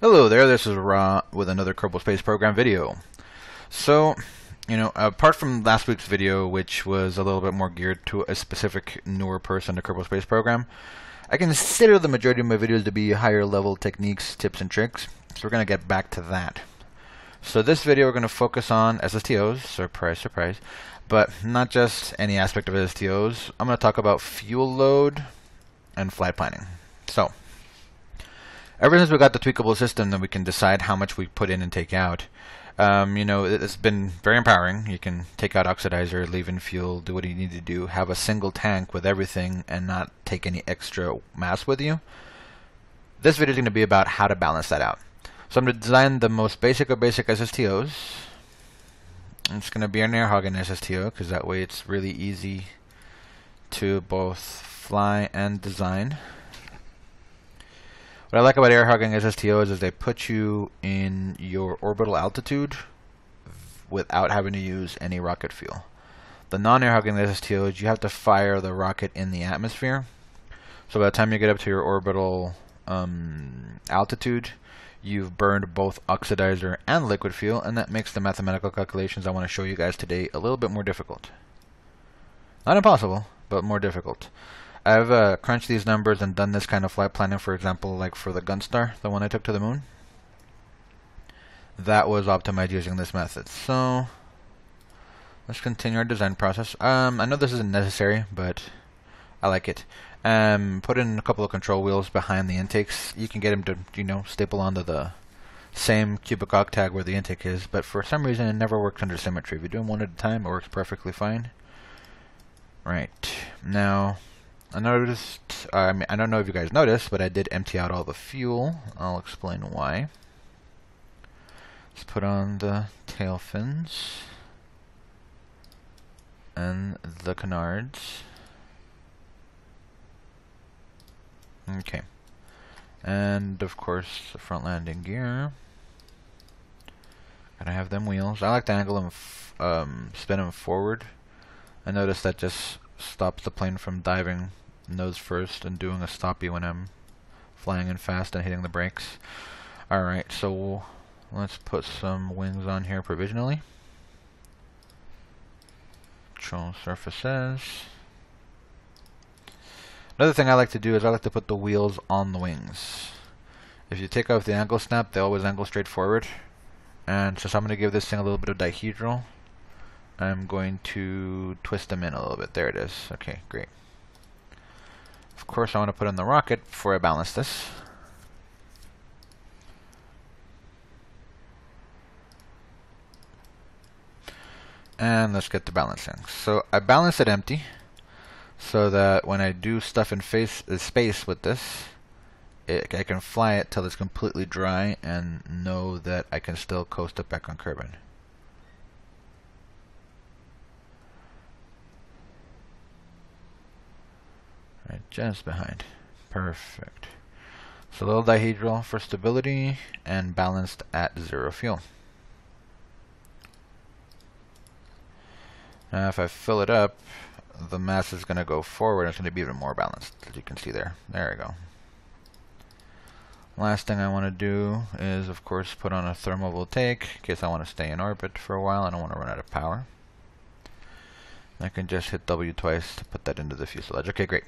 Hello there, this is Ra with another Kerbal Space Program video. So, apart from last week's video, which was a little bit more geared to a specific newer person to Kerbal Space Program, I consider the majority of my videos to be higher level techniques, tips, and tricks, so we're going to get back to that. So this video we're going to focus on SSTOs, surprise, surprise, but not just any aspect of SSTOs. I'm going to talk about fuel load and flight planning. So, ever since we got the tweakable system that we can decide how much we put in and take out, it's been very empowering. You can take out oxidizer, leave in fuel, do what you need to do, have a single tank with everything and not take any extra mass with you. This video is going to be about how to balance that out. So I'm going to design the most basic of basic SSTOs. It's going to be an air hogging SSTO because that way it's really easy to both fly and design. What I like about air hogging SSTOs is they put you in your orbital altitude without having to use any rocket fuel. The non-air hogging SSTOs, you have to fire the rocket in the atmosphere. So by the time you get up to your orbital altitude, you've burned both oxidizer and liquid fuel, and that makes the mathematical calculations I want to show you guys today a little bit more difficult. Not impossible, but more difficult. I've crunched these numbers and done this kind of flight planning, for example, like for the Gunstar, the one I took to the moon. That was optimized using this method. So, let's continue our design process. I know this isn't necessary, but I like it. Put in a couple of control wheels behind the intakes. You can get them to, staple onto the same cubic octag where the intake is, but for some reason it never works under symmetry. If you do them one at a time, it works perfectly fine. Right. Now, I noticed, I don't know if you guys noticed, but I did empty out all the fuel. I'll explain why. Let's put on the tail fins and the canards. Okay. And of course the front landing gear. Gotta have them wheels. I like to angle them, spin them forward. I noticed that just stops the plane from diving nose first and doing a stoppie when I'm flying in fast and hitting the brakes. Alright, so let's put some wings on here provisionally. Control surfaces. Another thing I like to do is I like to put the wheels on the wings. If you take off the angle snap, they always angle straight forward. And since I'm going to give this thing a little bit of dihedral, I'm going to twist them in a little bit. There it is. Okay, great. Of course, I want to put in the rocket before I balance this. And let's get to balancing. So I balance it empty so that when I do stuff in space with this, I can fly it till it's completely dry and know that I can still coast it back on Kerbal. Right, just behind. Perfect. So a little dihedral for stability and balanced at 0 fuel. Now if I fill it up, the mass is going to go forward. It's going to be even more balanced, as you can see there. There we go. Last thing I want to do is, of course, put on a thermovoltaic in case I want to stay in orbit for a while. I don't want to run out of power. I can just hit W twice to put that into the fuselage. Okay, great.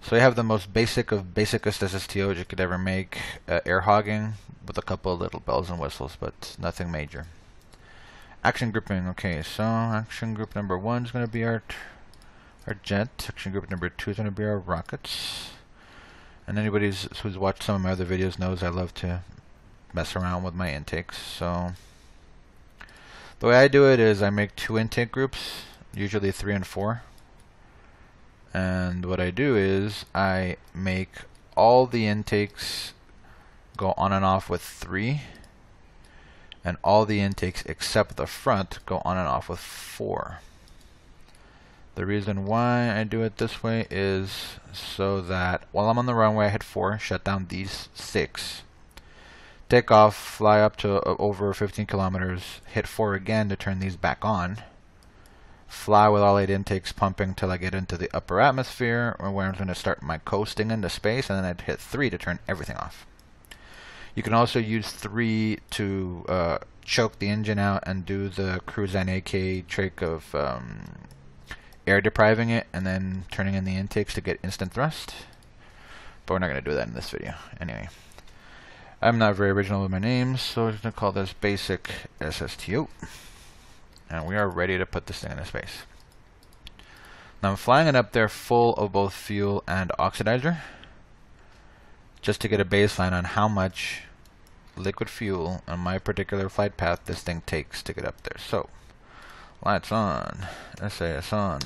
So we have the most basic of basicest SSTOs you could ever make, air hogging with a couple of little bells and whistles, but nothing major. Action grouping. Okay, so action group number 1 is going to be our jet. Action group number 2 is going to be our rockets. And anybody who's watched some of my other videos knows I love to mess around with my intakes. So the way I do it is I make 2 intake groups, usually 3 and 4. And what I do is I make all the intakes go on and off with 3, and all the intakes except the front go on and off with 4. The reason why I do it this way is so that while I'm on the runway I hit 4, shut down these 6, take off, fly up to over 15 kilometers, hit 4 again to turn these back on, fly with all 8 intakes pumping till I get into the upper atmosphere, or where I'm going to start my coasting into space, and then I'd hit 3 to turn everything off. You can also use 3 to choke the engine out and do the cruise NAK trick of air depriving it and then turning in the intakes to get instant thrust. But we're not going to do that in this video. Anyway, I'm not very original with my names, so we're just going to call this basic SSTO. And we are ready to put this thing into space. Now I'm flying it up there full of both fuel and oxidizer, just to get a baseline on how much liquid fuel on my particular flight path this thing takes to get up there. So, lights on, SAS on,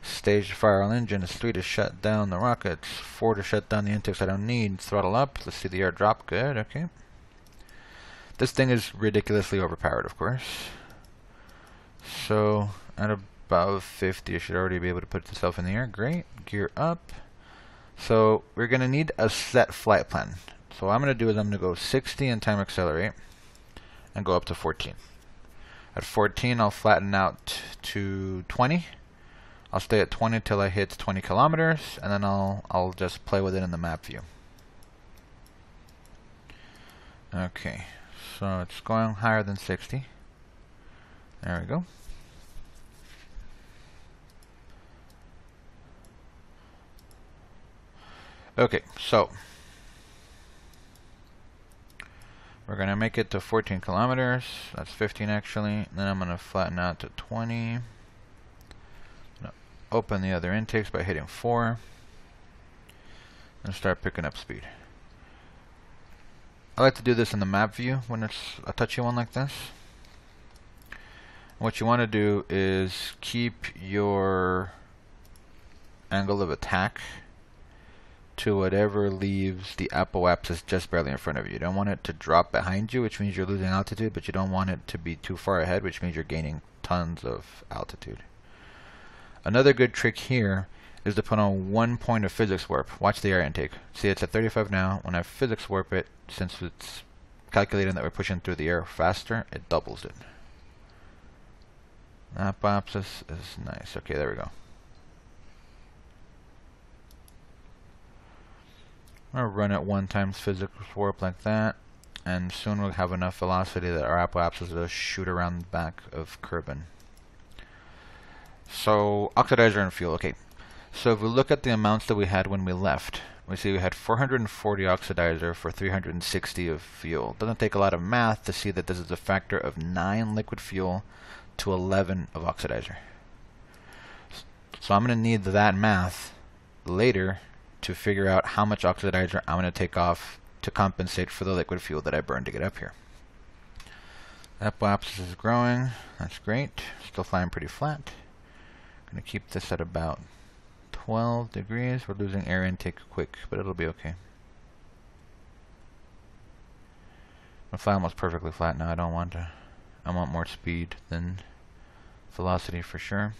stage the fire on engine, 3 to shut down the rockets, 4 to shut down the intakes I don't need, throttle up, let's see the air drop, good, okay. This thing is ridiculously overpowered, of course. So, at above 50, it should already be able to put itself in the air, great, gear up. So, we're going to need a set flight plan. So what I'm going to do is I'm going to go 60 and time accelerate and go up to 14. At 14 I'll flatten out to 20. I'll stay at 20 till I hit 20 kilometers and then I'll just play with it in the map view. Okay, so it's going higher than 60. There we go. Okay, so we're going to make it to 14 kilometers. That's 15 actually. Then I'm going to flatten out to 20. Open the other intakes by hitting 4. And start picking up speed. I like to do this in the map view when it's a touchy one like this. What you want to do is keep your angle of attack to whatever leaves the apoapsis just barely in front of you. You don't want it to drop behind you, which means you're losing altitude, but you don't want it to be too far ahead, which means you're gaining tons of altitude. Another good trick here is to put on 1 point of physics warp. Watch the air intake. See, it's at 35 now. When I physics warp it, since it's calculating that we're pushing through the air faster, it doubles it. Apoapsis is nice. Okay, there we go. I'll run it 1 times physics warp like that, and soon we'll have enough velocity that our apoapsis will shoot around the back of Kerbal. So, oxidizer and fuel, okay. So if we look at the amounts that we had when we left, we see we had 440 oxidizer for 360 of fuel. Doesn't take a lot of math to see that this is a factor of 9 liquid fuel to 11 of oxidizer. So I'm going to need that math later to figure out how much oxidizer I'm going to take off to compensate for the liquid fuel that I burned to get up here. Apoapsis is growing. That's great. Still flying pretty flat. Going to keep this at about 12 degrees. We're losing air intake quick, but it'll be okay. I'm flying almost perfectly flat now. I want more speed than velocity for sure.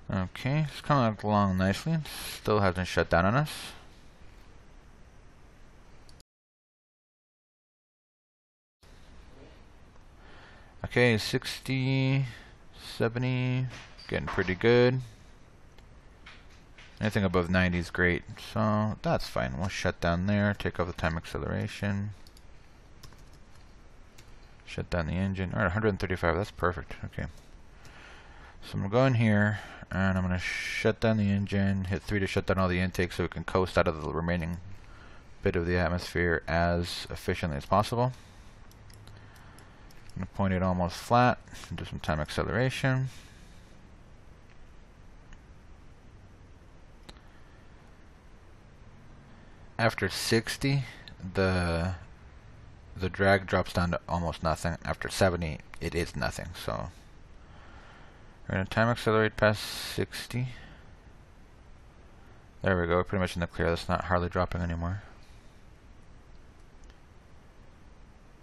Okay, it's coming along nicely. Still hasn't shut down on us. Okay, 60, 70, getting pretty good. Anything above 90 is great, so that's fine. We'll shut down there, take off the time acceleration. Shut down the engine. Alright, 135, that's perfect. Okay. So I'm going to go in here, and I'm going to shut down the engine, hit 3 to shut down all the intakes so we can coast out of the remaining bit of the atmosphere as efficiently as possible. I'm going to point it almost flat, and do some time acceleration. After 60, the drag drops down to almost nothing. After 70, it is nothing. So we're going to time accelerate past 60. There we go, pretty much in the clear. That's not hardly dropping anymore.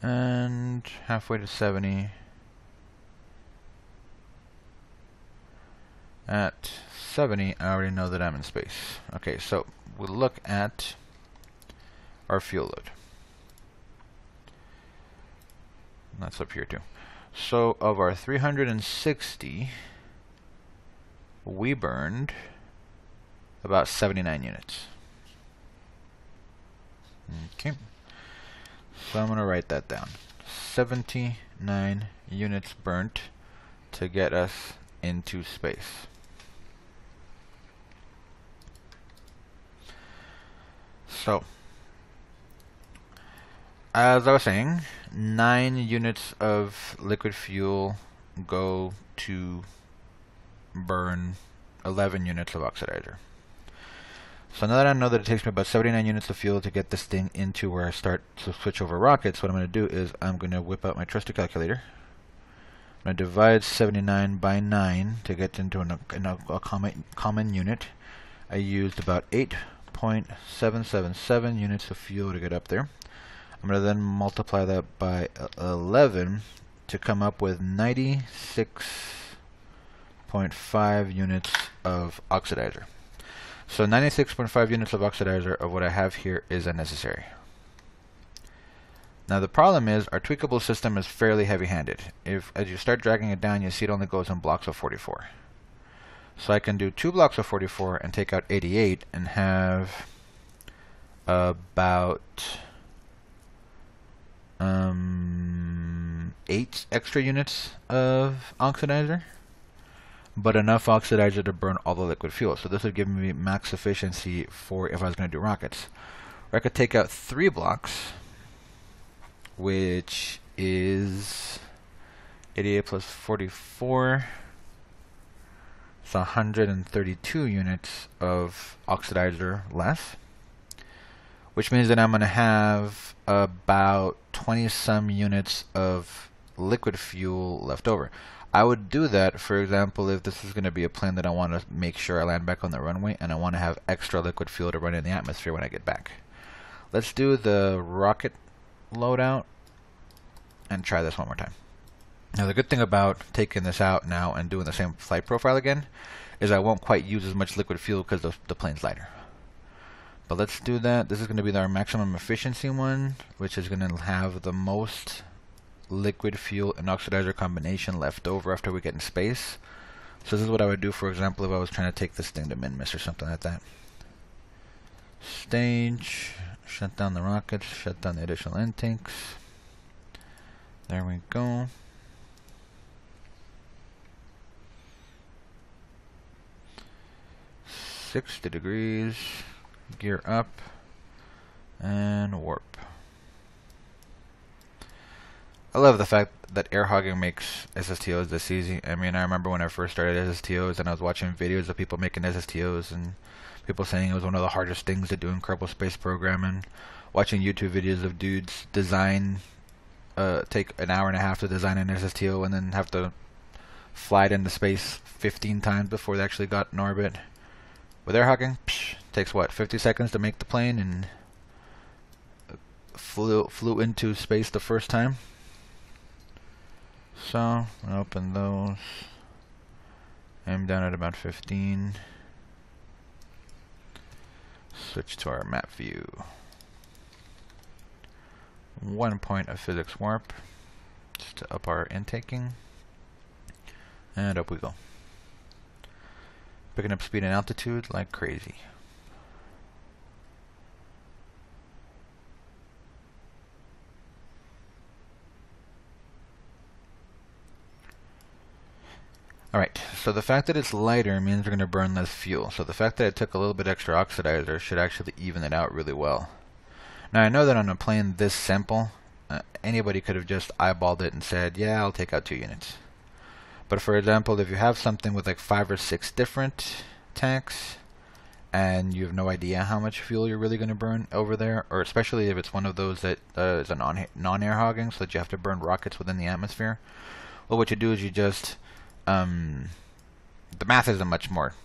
And halfway to 70. At 70, I already know that I'm in space. Okay, so we'll look at our fuel load. That's up here too. So of our 360, we burned about 79 units. Okay, so I'm going to write that down. 79 units burnt to get us into space. So, as I was saying, 9 units of liquid fuel go to burn 11 units of oxidizer. So now that I know that it takes me about 79 units of fuel to get this thing into where I start to switch over rockets, what I'm going to do is I'm going to whip out my trusty calculator. I'm going to divide 79 by 9 to get into a common unit. I used about 8.777 units of fuel to get up there. I'm going to then multiply that by 11 to come up with 96.5 units of oxidizer. So 96.5 units of oxidizer of what I have here is unnecessary. Now the problem is our tweakable system is fairly heavy-handed. If as you start dragging it down, you see it only goes in blocks of 44. So I can do 2 blocks of 44 and take out 88 and have about 8 extra units of oxidizer, but enough oxidizer to burn all the liquid fuel. So this would give me max efficiency for if I was going to do rockets. Or I could take out 3 blocks, which is 88 plus 44. It's 132 units of oxidizer less, which means that I'm going to have about 20-some units of liquid fuel left over. I would do that, for example, if this is going to be a plane that I want to make sure I land back on the runway and I want to have extra liquid fuel to run in the atmosphere when I get back. Let's do the rocket loadout and try this one more time. Now the good thing about taking this out now and doing the same flight profile again is I won't quite use as much liquid fuel because the plane's lighter. But let's do that. This is going to be our maximum efficiency one, which is going to have the most liquid fuel and oxidizer combination left over after we get in space. So this is what I would do, for example, if I was trying to take this thing to min-miss or something like that. Stage, shut down the rockets, shut down the additional intakes. There we go. .60 degrees, gear up, and warp. I love the fact that air hogging makes SSTOs this easy. I mean, I remember when I first started SSTOs and I was watching videos of people making SSTOs and people saying it was one of the hardest things to do in Kerbal space programming. Watching YouTube videos of dudes design, take an hour and a half to design an SSTO and then have to fly it into space 15 times before they actually got in orbit. With air hogging, takes what, 50 seconds to make the plane and flew into space the first time. So, I'm going to open those. Aim down at about 15. Switch to our map view. 1 point of physics warp, just to up our intaking. And up we go. Picking up speed and altitude like crazy. Alright, so the fact that it's lighter means we're going to burn less fuel. So the fact that I took a little bit extra oxidizer should actually even it out really well. Now I know that on a plane this simple, anybody could have just eyeballed it and said, yeah, I'll take out 2 units. But for example, if you have something with like 5 or 6 different tanks, and you have no idea how much fuel you're really going to burn over there, or especially if it's one of those that is a non-air hogging, so that you have to burn rockets within the atmosphere, well, what you do is you just, the math isn't much more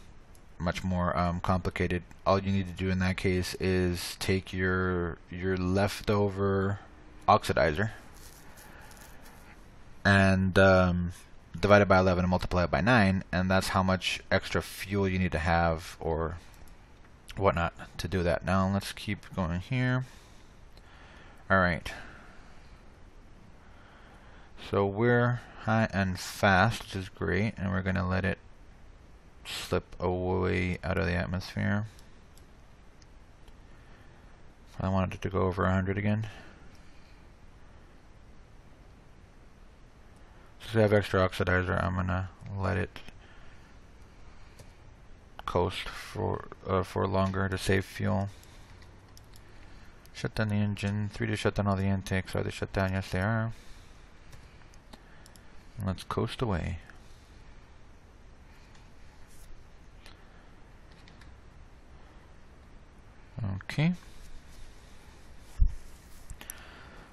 complicated. All you need to do in that case is take your leftover oxidizer and divide it by 11 and multiply it by 9, and that's how much extra fuel you need to have or whatnot to do that. Now let's keep going here. Alright, so we're high and fast, which is great, and we're going to let it slip away out of the atmosphere. I wanted it to go over 100 again. Since we have extra oxidizer, I'm gonna let it coast for longer to save fuel. Shut down the engine. 3 to shut down all the intakes. Are they shut down? Yes, they are. Let's coast away. Okay.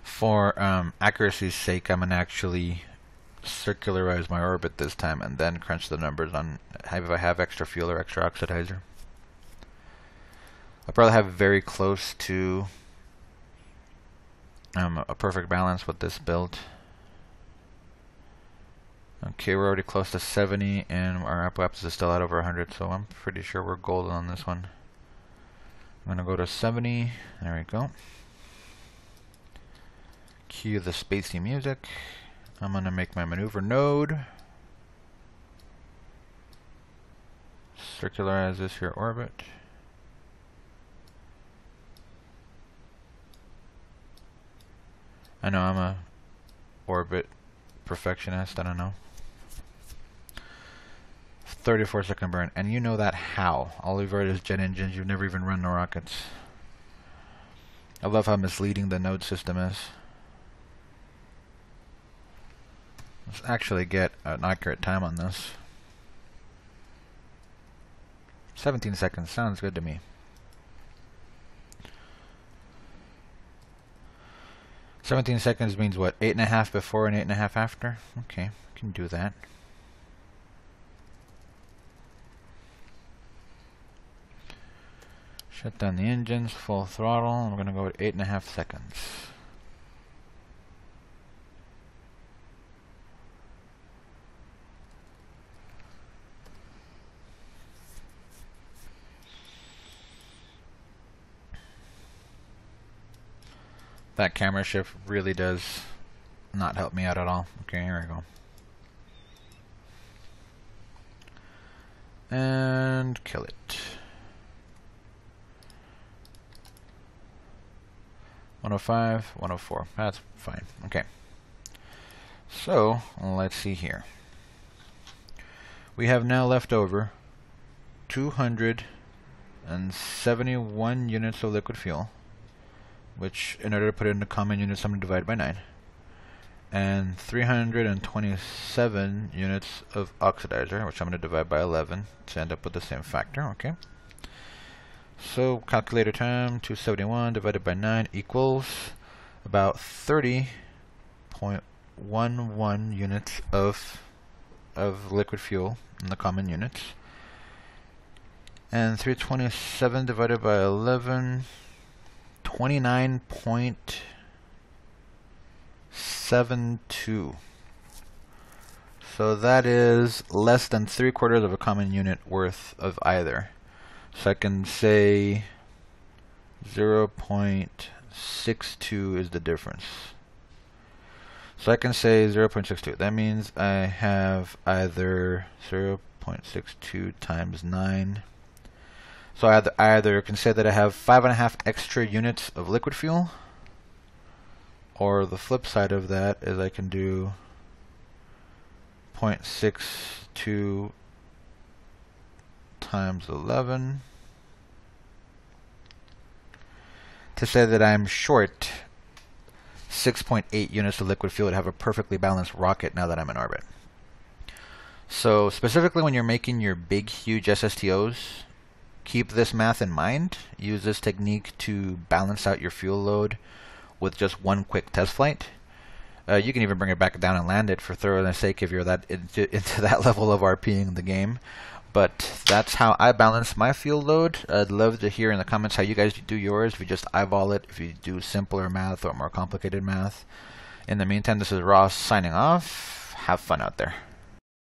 For accuracy's sake, I'm gonna actually circularize my orbit this time and then crunch the numbers on if I have extra fuel or extra oxidizer. I'll probably have very close to a perfect balance with this build. Okay, we're already close to 70 and our apoapsis is still at over 100, so I'm pretty sure we're golden on this one. I'm gonna go to 70. There we go. Cue the spacey music. I'm gonna make my maneuver node. Circularize this here orbit. I know I'm a orbit perfectionist, I don't know. 34-second burn, and you know that how? All you've heard is jet engines, you've never even run the rockets. I love how misleading the node system is. Let's actually get an accurate time on this. 17 seconds, sounds good to me. 17 seconds means what? 8.5 before and 8.5 after? Okay, can do that. Shut down the engines, full throttle, and we're going to go at 8.5 seconds. That camera shift really does not help me out at all. Okay, here we go. And kill it. 105, 104. That's fine. Okay. So, let's see here. We have now left over 271 units of liquid fuel, which in order to put it into common units, I'm going to divide by 9. And 327 units of oxidizer, which I'm going to divide by 11 to end up with the same factor. Okay. So calculator time, 271 divided by 9 equals about 30.11 units of liquid fuel in the common units. And 327 divided by 11, 29.72. So that is less than 3/4 of a common unit worth of either. So I can say 0.62 is the difference. So I can say 0.62. That means I have either 0.62 times 9. So I either can say that I have 5.5 extra units of liquid fuel, or the flip side of that is I can do 0.62 times 11 to say that I'm short 6.8 units of liquid fuel to have a perfectly balanced rocket now that I'm in orbit. So specifically when you're making your big huge SSTOs, keep this math in mind. Use this technique to balance out your fuel load with just one quick test flight. You can even bring it back down and land it for thoroughness sake if you're that into that level of RPing the game. But that's how I balance my fuel load. I'd love to hear in the comments how you guys do yours. If you just eyeball it, if you do simpler math or more complicated math. In the meantime, this is Ross signing off. Have fun out there.